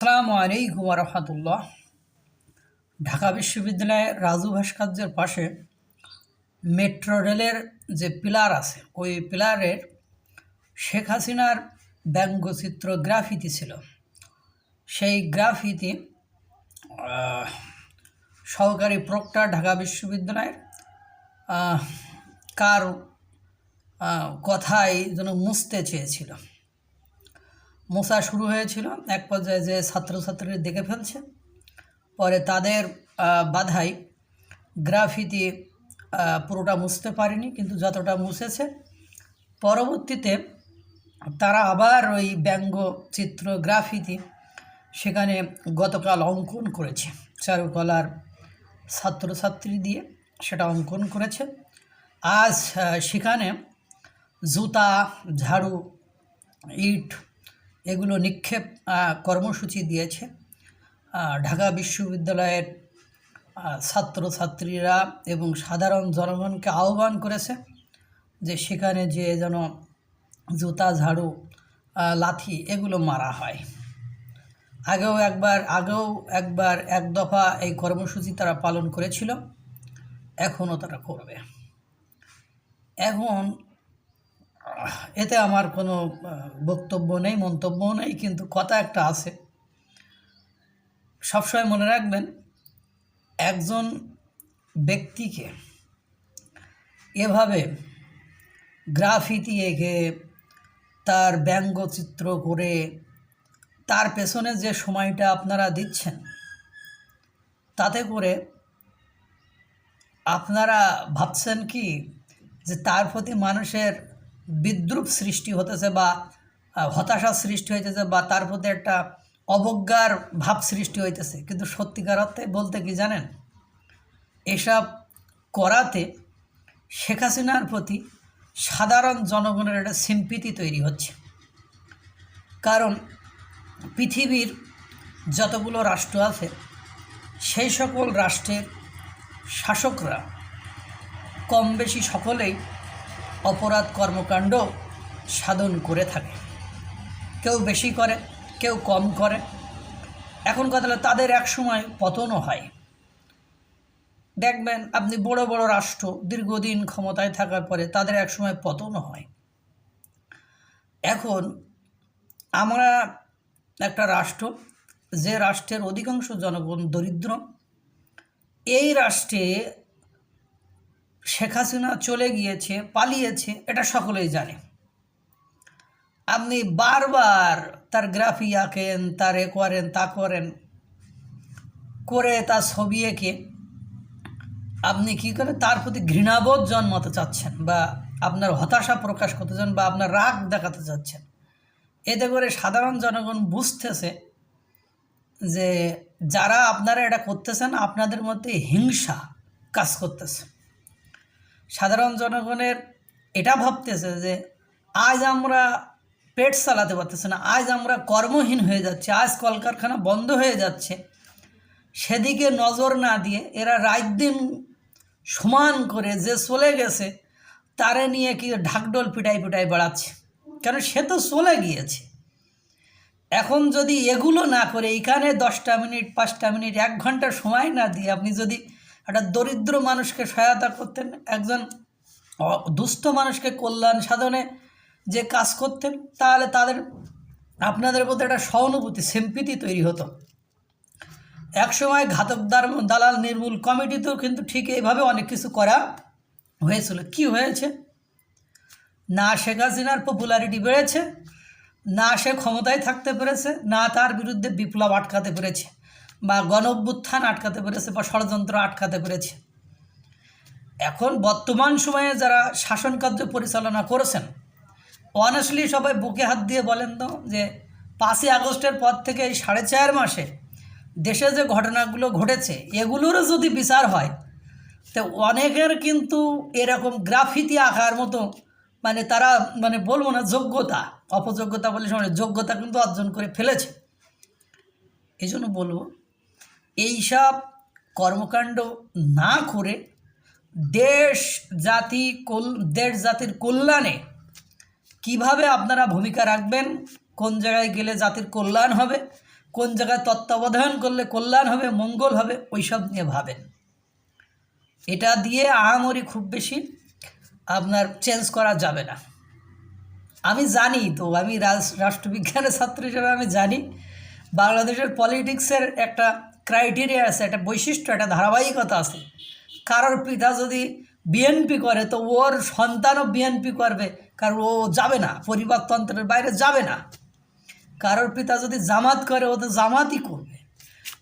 আসসালামু আলাইকুম রহমতুল্লাহ। ঢাকা বিশ্ববিদ্যালয়ের রাজু ভাস্কর্যের পাশে মেট্রো রেলের যে পিলার আছে, ওই পিলারের শেখ হাসিনার ব্যঙ্গচিত্র গ্রাফিতি ছিল। সেই গ্রাফিতি সহকারী প্রক্টর ঢাকা বিশ্ববিদ্যালয়ের কার কথাই যেন মুছতে চেয়েছিল। মোছা শুরু হয়েছিল, এক পর্যায়ে যে ছাত্রছাত্রীরা দেখে ফেলছে, পরে তাদের বাধায় গ্রাফিতি পুরোটা মুছতে পারেনি, কিন্তু যতটা মুছেছে পরবর্তীতে তারা আবার ওই ব্যঙ্গচিত্র গ্রাফিতি সেখানে গতকাল অঙ্কন করেছে। চারুকলার ছাত্রছাত্রী দিয়ে সেটা অঙ্কন করেছে। আজ সেখানে জুতা, ঝাড়ু, ইট এগুলো নিক্ষেপ কর্মসূচি দিয়েছে। ঢাকা বিশ্ববিদ্যালয়ের ছাত্রছাত্রীরা এবং সাধারণ জনগণকে আহ্বান করেছে যে সেখানে যে যেন জুতা, ঝাড়ু, লাথি এগুলো মারা হয়। আগেও একবার এক দফা এই কর্মসূচি তারা পালন করেছিল, এখনও তারা করবে। এখন এতে আমার কোনো বক্তব্য নেই, মন্তব্য নেই, কিন্তু কথা একটা আছে। সবসময় মনে রাখবেন, একজন ব্যক্তিকে এভাবে গ্রাফিতি এঁকে তার ব্যঙ্গচিত্র করে তার পেছনে যে সময়টা আপনারা দিচ্ছেন, তাতে করে আপনারা ভাবছেন কি যে তার প্রতি মানুষের বিদ্রুপ সৃষ্টি হতেছে বা হতাশা সৃষ্টি হইতেছে বা তার প্রতি একটা অবজ্ঞার ভাব সৃষ্টি হইতেছে। কিন্তু সত্যিকার অর্থে বলতে কি জানেন, এসব করাতে শেখ হাসিনার প্রতি সাধারণ জনগণের একটা সিম্পিতি তৈরি হচ্ছে। কারণ পৃথিবীর যতগুলো রাষ্ট্র আছে, সেই সকল রাষ্ট্রের শাসকরা কম বেশি সকলেই অপরাধ কর্মকাণ্ড সাধন করে থাকে। কেউ বেশি করে, কেউ কম করে। এখন কথা হলো, তাদের একসময় পতনও হয়। দেখবেন আপনি বড় বড় রাষ্ট্র দীর্ঘদিন ক্ষমতায় থাকার পরে তাদের একসময় পতনও হয়। এখন আমরা একটা রাষ্ট্র, যে রাষ্ট্রের অধিকাংশ জনগণ দরিদ্র, এই রাষ্ট্রে শেখ হাসিনা চলে গিয়েছে, পালিয়েছে, এটা সকলেই জানে। আপনি বারবার তার গ্রাফি আঁকেন, তার এ করেন, তা করেন, করে তার ছবি এঁকে আপনি কী করে তার প্রতি ঘৃণাবোধ জন্মাতে চাচ্ছেন, বা আপনার হতাশা প্রকাশ করতে চান, বা আপনার রাগ দেখাতে চাচ্ছেন। এতে করে সাধারণ জনগণ বুঝতেছে যে যারা আপনারা এটা করতেছেন, আপনাদের মধ্যে হিংসা কাজ করতেছে। সাধারণ জনগণের এটা ভাবতেছে যে আজ আমরা পেট চালাতে পারতেছি না, আজ আমরা কর্মহীন হয়ে যাচ্ছে, আজ কলকারখানা বন্ধ হয়ে যাচ্ছে। সেদিকে নজর না দিয়ে এরা রাত দিন সমান করে যে চলে গেছে তারে নিয়ে কি ঢাকঢোল পিটাই বেড়াচ্ছে। কেন, সে তো চলে গিয়েছে। এখন যদি এগুলো না করে এইখানে 10টা মিনিট, 5টা মিনিট, 1 ঘন্টা সময় না দিয়ে আপনি যদি একটা দরিদ্র মানুষকে সহায়তা করতেন, একজন দুস্থ মানুষকে কল্যাণ সাধনে যে কাজ করতেন, তাহলে আপনাদের প্রতি একটা সহানুভূতি, সিম্পিতি তৈরি হতো। একসময় ঘাতক দালাল নির্মূল কমিটিতেও কিন্তু ঠিক এইভাবে অনেক কিছু করা হয়েছিল। কি হয়েছে? না শেখ হাসিনার পপুলারিটি বেড়েছে, না সে ক্ষমতায় থাকতে পেরেছে, না তার বিরুদ্ধে বিপ্লব আটকাতে পেরেছে, বা গণঅভ্যুত্থান আটকাতে পেরেছে, বা ষড়যন্ত্র আটকাতে পেরেছে। এখন বর্তমান সময়ে যারা শাসন কার্য পরিচালনা করেছেন, অনেস্টলি সবাই বুকে হাত দিয়ে বলেন তো যে 5ই আগস্টের পর থেকে এই 4.5 মাসে দেশে যে ঘটনাগুলো ঘটেছে, এগুলোরও যদি বিচার হয়, তো অনেকের কিন্তু এরকম গ্রাফিতি আঁকার মতো তারা বলবো না যোগ্যতা, অপযোগ্যতা বলে যোগ্যতা কিন্তু অর্জন করে ফেলেছে। এই জন্য বলবো, এইসব কর্মকাণ্ড না করে দেশ জাতির কল্যাণে কিভাবে আপনারা ভূমিকা রাখবেন, কোন জায়গায় গেলে জাতির কল্যাণ হবে, কোন জায়গায় তত্ত্বাবধান করলে কল্যাণ হবে, মঙ্গল হবে, ওইসব নিয়ে ভাবেন। এটা দিয়ে আহামরি খুব বেশি আপনার চেঞ্জ করা যাবে না। আমি জানি তো, আমি রাষ্ট্রবিজ্ঞানের ছাত্র হিসেবে আমি জানি বাংলাদেশের পলিটিক্সের একটা ক্রাইটেরিয়া আছে, একটা বৈশিষ্ট্য, একটা ধারাবাহিকতা আছে। কারোর পিতা যদি বিএনপি করে তো ওর সন্তানও বিএনপি করবে, কারণ ও যাবে না, পরিবারতন্ত্রের বাইরে যাবে না। কারোর পিতা যদি জামাত করে ও তো জামাতই করবে,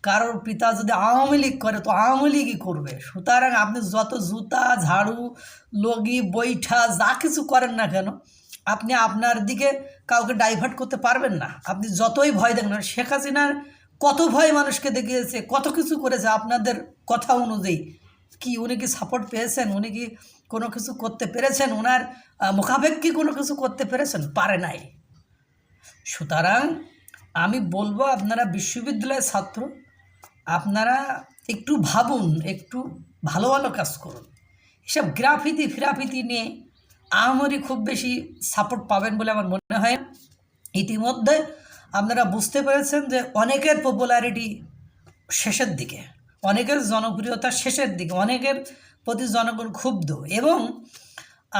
কারোর পিতা যদি আওয়ামী লীগ করে তো আওয়ামী লীগই করবে। সুতরাং আপনি যত জুতা, ঝাড়ু, লগি, বৈঠা যা কিছু করেন না কেন, আপনি আপনার দিকে কাউকে ডাইভার্ট করতে পারবেন না। আপনি যতই ভয় দেখেন, শেখ হাসিনার কত ভয় মানুষকে দেখিয়েছে, কত কিছু করেছে আপনাদের কথা অনুযায়ী। কি উনি কি সাপোর্ট পেয়েছেন? উনি কি কোনো কিছু করতে পেরেছেন? ওনার মুখাপেক্ষী কোনো কিছু করতে পেরেছেন? পারে নাই। সুতরাং আমি বলবো, আপনারা বিশ্ববিদ্যালয়ের ছাত্র, আপনারা একটু ভাবুন, একটু ভালো ভালো কাজ করুন। এসব ফিরাফিতি নিয়ে আহামরি খুব বেশি সাপোর্ট পাবেন বলে আমার মনে হয়। ইতিমধ্যে আপনারা বুঝতে পেরেছেন যে অনেকের পপুলারিটি শেষের দিকে, অনেকের জনপ্রিয়তা শেষের দিকে, অনেকের প্রতি জনগণ ক্ষুব্ধ, এবং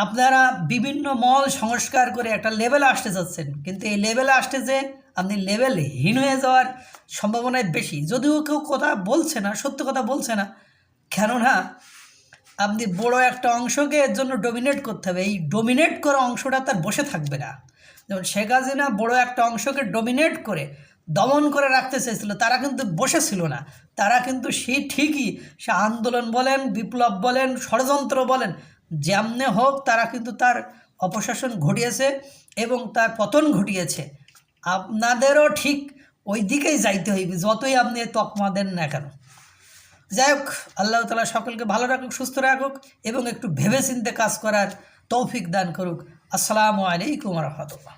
আপনারা বিভিন্ন মল সংস্কার করে একটা লেভেলে আসতে যাচ্ছেন। কিন্তু এই লেভেলে আসতে যে আপনি লেভেলহীন হয়ে যাওয়ার সম্ভাবনাই বেশি। যদিও কেউ কথা বলছে না, সত্য কথা বলছে না, কেননা আপনি বড় একটা অংশকে এর জন্য ডমিনেট করতে হবে। এই ডমিনেট করা অংশটা তার বসে থাকবে না। যেমন শেখ হাসিনা বড় একটা অংশকে ডমিনেট করে দমন করে রাখতে চেয়েছিল, তারা কিন্তু বসেছিল না। তারা কিন্তু ঠিকই সে আন্দোলন বলেন, বিপ্লব বলেন, ষড়যন্ত্র বলেন, যেমনে হোক তারা কিন্তু তার অপশাসন ঘটিয়েছে এবং তার পতন ঘটিয়েছে। আপনাদেরও ঠিক ওই দিকেই যাইতে হইবে, যতই আপনি তকমা দেন না কেন। যাই হোক, আল্লাহ তাআলা সকলকে ভালো রাখুক, সুস্থ রাখুক এবং একটু ভেবেচিন্তে কাজ করার তৌফিক দান করুক। আসসালামু আলাইকুম ওয়া রাহমাতুল্লাহ।